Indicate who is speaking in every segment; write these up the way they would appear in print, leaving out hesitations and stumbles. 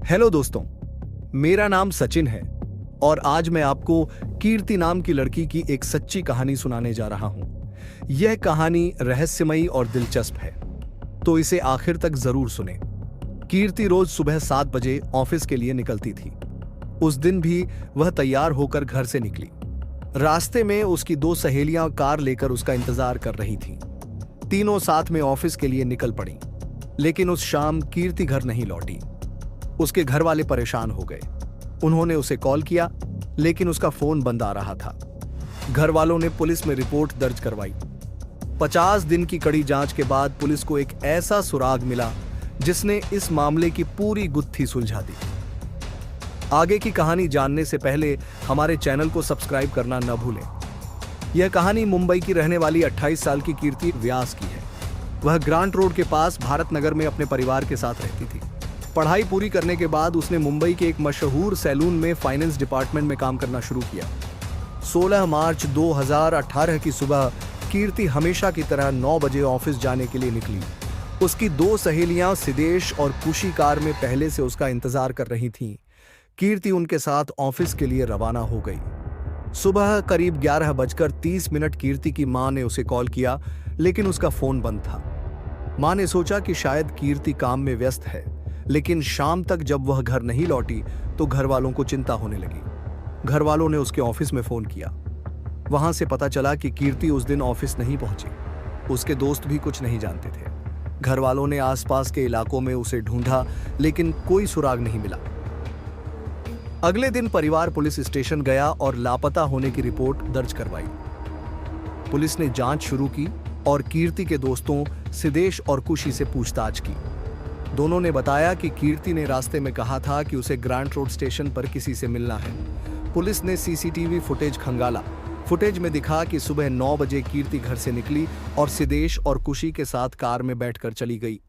Speaker 1: Hello दोस्तों, मेरा नाम सचिन है और आज मैं आपको कीर्ति नाम की लड़की की एक सच्ची कहानी सुनाने जा रहा हूं। यह कहानी रहस्यमयी और दिलचस्प है, तो इसे आखिर तक जरूर सुने। कीर्ति रोज सुबह 7 बजे ऑफिस के लिए निकलती थी। उस दिन भी वह तैयार होकर घर से निकली। रास्ते में उसकी 2 सहेलियां कार लेकर उसका इंतजार कर रही थीं। तीनों साथ में ऑफिस के लिए निकल पड़ी, लेकिन उस शाम कीर्ति घर नहीं लौटी। उसके घर वाले परेशान हो गए। उन्होंने उसे कॉल किया, लेकिन उसका फोन बंद आ रहा था। घर वालों ने पुलिस में रिपोर्ट दर्ज करवाई। 50 दिन की कड़ी जांच के बाद पुलिस को एक ऐसा सुराग मिला जिसने इस मामले की पूरी गुत्थी सुलझा दी। आगे की कहानी जानने से पहले हमारे चैनल को सब्सक्राइब करना न भूलें। यह कहानी मुंबई की रहने वाली 28 साल की कीर्ति व्यास की है। वह ग्रांट रोड के पास भारत नगर में अपने परिवार के साथ रहती थी। पढ़ाई पूरी करने के बाद उसने मुंबई के एक मशहूर सैलून में फाइनेंस डिपार्टमेंट में काम करना शुरू किया। 16 मार्च 2018 की सुबह कीर्ति हमेशा की तरह 9 बजे ऑफिस जाने के लिए निकली। उसकी 2 सहेलियां सिदेश और कुशी कार में पहले से उसका इंतजार कर रही थीं। कीर्ति उनके साथ ऑफिस के लिए रवाना हो गई। सुबह करीब 11:30 कीर्ति की मां ने उसे कॉल किया, लेकिन उसका फोन बंद था। मां ने सोचा कि शायद कीर्ति काम में व्यस्त है, लेकिन शाम तक जब वह घर नहीं लौटी तो घर वालों को चिंता होने लगी। घर वालों ने उसके ऑफिस में फोन किया। वहां से पता चला कि कीर्ति उस दिन ऑफिस नहीं पहुंची। उसके दोस्त भी कुछ नहीं जानते थे। घर वालों ने आसपास के इलाकों में उसे ढूंढा, लेकिन कोई सुराग नहीं मिला। अगले दिन परिवार पुलिस स्टेशन गया और लापता होने की रिपोर्ट दर्ज करवाई। पुलिस ने जांच शुरू की और कीर्ति के दोस्तों सिदेश और कुशी से पूछताछ की। दोनों ने बताया कि कीर्ति ने रास्ते में कहा था कि उसे ग्रांट रोड स्टेशन पर किसी से मिलना है। पुलिस ने सीसीटीवी फुटेज खंगाला। फुटेज में दिखा कि सुबह 9 बजे कीर्ति घर से निकली और सिदेश और कुशी के साथ कार में बैठकर चली गई।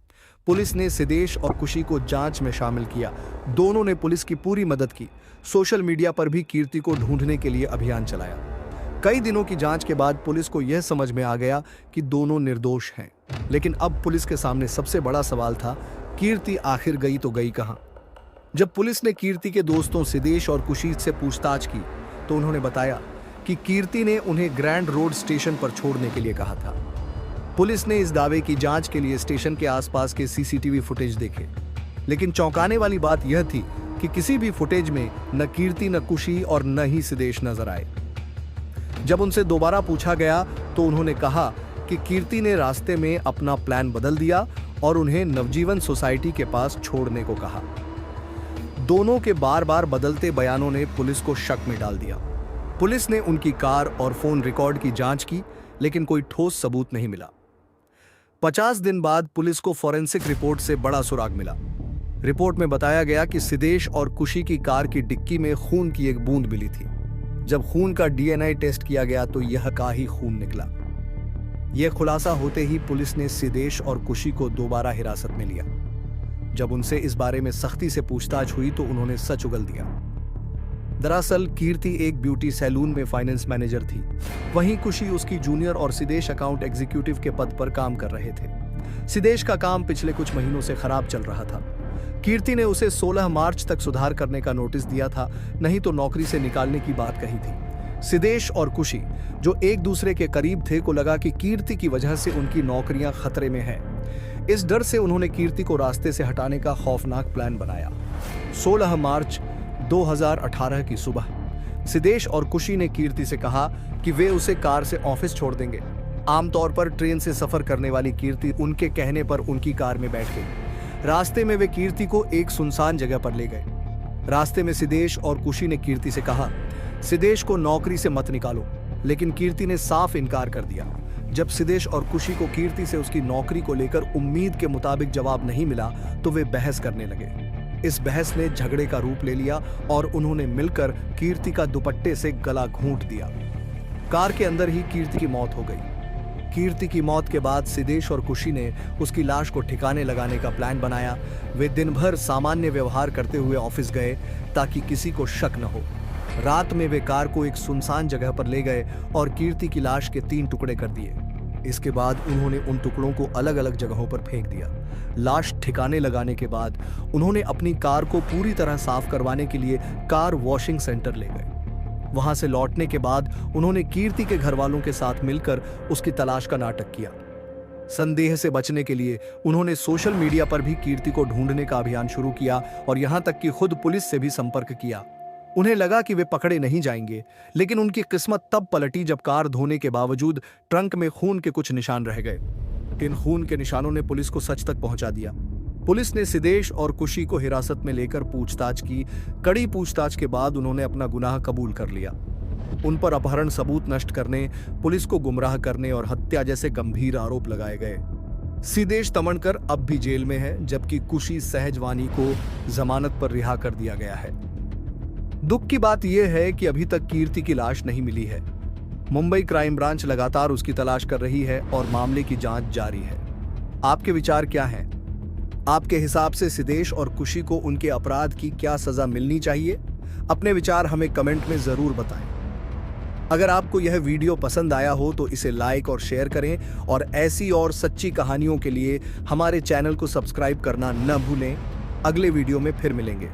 Speaker 1: पुलिस ने सिदेश और कुशी को जांच में शामिल किया। दोनों ने पुलिस की पूरी मदद की। सोशल मीडिया पर भी कीर्ति को ढूंढने के लिए अभियान चलाया। कई दिनों की जांच के बाद पुलिस को यह समझ में आ गया कि दोनों निर्दोष हैं। लेकिन अब पुलिस के सामने सबसे बड़ा सवाल था, कीर्ति आखिर गई तो गई कहां? जब पुलिस ने कीर्ति के दोस्तों सिदेश और कुशी से पूछताछ की तो उन्होंने बताया कि कीर्ति ने उन्हें ग्रैंड रोड स्टेशन पर छोड़ने के लिए कहा था। पुलिस ने इस दावे की जांच के लिए स्टेशन के आसपास के सीसीटीवी फुटेज देखे, लेकिन चौंकाने वाली बात यह थी कि किसी भी फुटेज में न कीर्ति, न कुशी और न ही सिदेश नजर आए। जब उनसे दोबारा पूछा गया तो उन्होंने कहा कि कीर्ति ने रास्ते में अपना प्लान बदल दिया और उन्हें नवजीवन सोसाइटी के पास छोड़ने को कहा। दोनों के बार बार बदलते बयानों ने पुलिस को शक में डाल दिया। पुलिस ने उनकी कार और फोन रिकॉर्ड की जांच की, लेकिन कोई ठोस सबूत नहीं मिला। 50 दिन बाद पुलिस को फॉरेंसिक रिपोर्ट से बड़ा सुराग मिला। रिपोर्ट में बताया गया कि सिदेश और कुशी की कार की डिक्की में खून की एक बूंद मिली थी। जब खून का डीएनए टेस्ट किया गया तो यह का ही खून निकला। यह खुलासा होते ही पुलिस ने सिदेश और कुशी को दोबारा हिरासत में लिया। जब उनसे इस बारे में सख्ती से पूछताछ हुई तो उन्होंने सच उगल दिया। दरअसल कीर्ति एक ब्यूटी सैलून में फाइनेंस मैनेजर थी। वहीं कुशी उसकी जूनियर और सिदेश अकाउंट एग्जीक्यूटिव के पद पर काम कर रहे थे। सिदेश का काम पिछले कुछ महीनों से खराब चल रहा था। कीर्ति ने उसे 16 मार्च तक सुधार करने का नोटिस दिया था, नहीं तो नौकरी से निकालने की बात कही थी। सिदेश और कुशी, जो एक दूसरे के करीब थे, को लगा कि कीर्ति की वजह से उनकी नौकरियां खतरे में हैं। इस डर से उन्होंने कीर्ति को रास्ते से हटाने का खौफनाक प्लान बनाया। 16 मार्च 2018 की सुबह सिदेश और कुशी ने कीर्ति से कहा कि वे उसे कार से ऑफिस छोड़ देंगे। आमतौर पर ट्रेन से सफर करने वाली कीर्ति उनके कहने पर उनकी कार में बैठ गई। रास्ते में वे कीर्ति को एक सुनसान जगह पर ले गए। रास्ते में सिदेश और कुशी ने कीर्ति से कहा, सिदेश को नौकरी से मत निकालो, लेकिन कीर्ति ने साफ इनकार कर दिया। जब सिदेश और कुशी को कीर्ति से उसकी नौकरी को लेकर उम्मीद के मुताबिक जवाब नहीं मिला तो वे बहस करने लगे। इस बहस ने झगड़े का रूप ले लिया और उन्होंने मिलकर कीर्ति का दुपट्टे से गला घूंट दिया। कार के अंदर ही कीर्ति की मौत हो गई। कीर्ति की मौत के बाद सिदेश और कुशी ने उसकी लाश को ठिकाने लगाने का प्लान बनाया। वे दिन भर सामान्य व्यवहार करते हुए ऑफिस गए ताकि किसी को शक न हो। रात में वे कार को एक सुनसान जगह पर ले गए और कीर्ति की लाश के 3 टुकड़े कर दिए। इसके बाद उन्होंने उन टुकड़ों को अलग अलग जगहों पर फेंक दिया। लाश ठिकाने लगाने के बाद उन्होंने अपनी कार को पूरी तरह साफ करवाने के लिए कार वॉशिंग सेंटर ले गए। वहां से लौटने के बाद उन्होंने कीर्ति के घर वालों के साथ मिलकर उसकी तलाश का नाटक किया। संदेह से बचने के लिए उन्होंने सोशल मीडिया पर भी कीर्ति को ढूंढने का अभियान शुरू किया और यहां तक कि खुद पुलिस से भी संपर्क किया। उन्हें लगा कि वे पकड़े नहीं जाएंगे, लेकिन उनकी किस्मत तब पलटी जब कार धोने के बावजूद ट्रंक में खून के कुछ निशान रह गए। इन खून के निशानों ने पुलिस को सच तक पहुंचा दिया। पुलिस ने सिदेश और खुशी को हिरासत में लेकर पूछताछ की। कड़ी पूछताछ के बाद उन्होंने अपना गुनाह कबूल कर लिया। उन पर अपहरण, सबूत नष्ट करने, पुलिस को गुमराह करने और हत्या जैसे गंभीर आरोप लगाए गए। सिदेश तमणकर अब भी जेल में है, जबकि खुशी सहजवानी को जमानत पर रिहा कर दिया गया है। दुख की बात यह है कि अभी तक कीर्ति की लाश नहीं मिली है। मुंबई क्राइम ब्रांच लगातार उसकी तलाश कर रही है और मामले की जांच जारी है। आपके विचार क्या हैं? आपके हिसाब से सिदेश और खुशी को उनके अपराध की क्या सजा मिलनी चाहिए? अपने विचार हमें कमेंट में जरूर बताएं। अगर आपको यह वीडियो पसंद आया हो तो इसे लाइक और शेयर करें और ऐसी और सच्ची कहानियों के लिए हमारे चैनल को सब्सक्राइब करना न भूलें। अगले वीडियो में फिर मिलेंगे।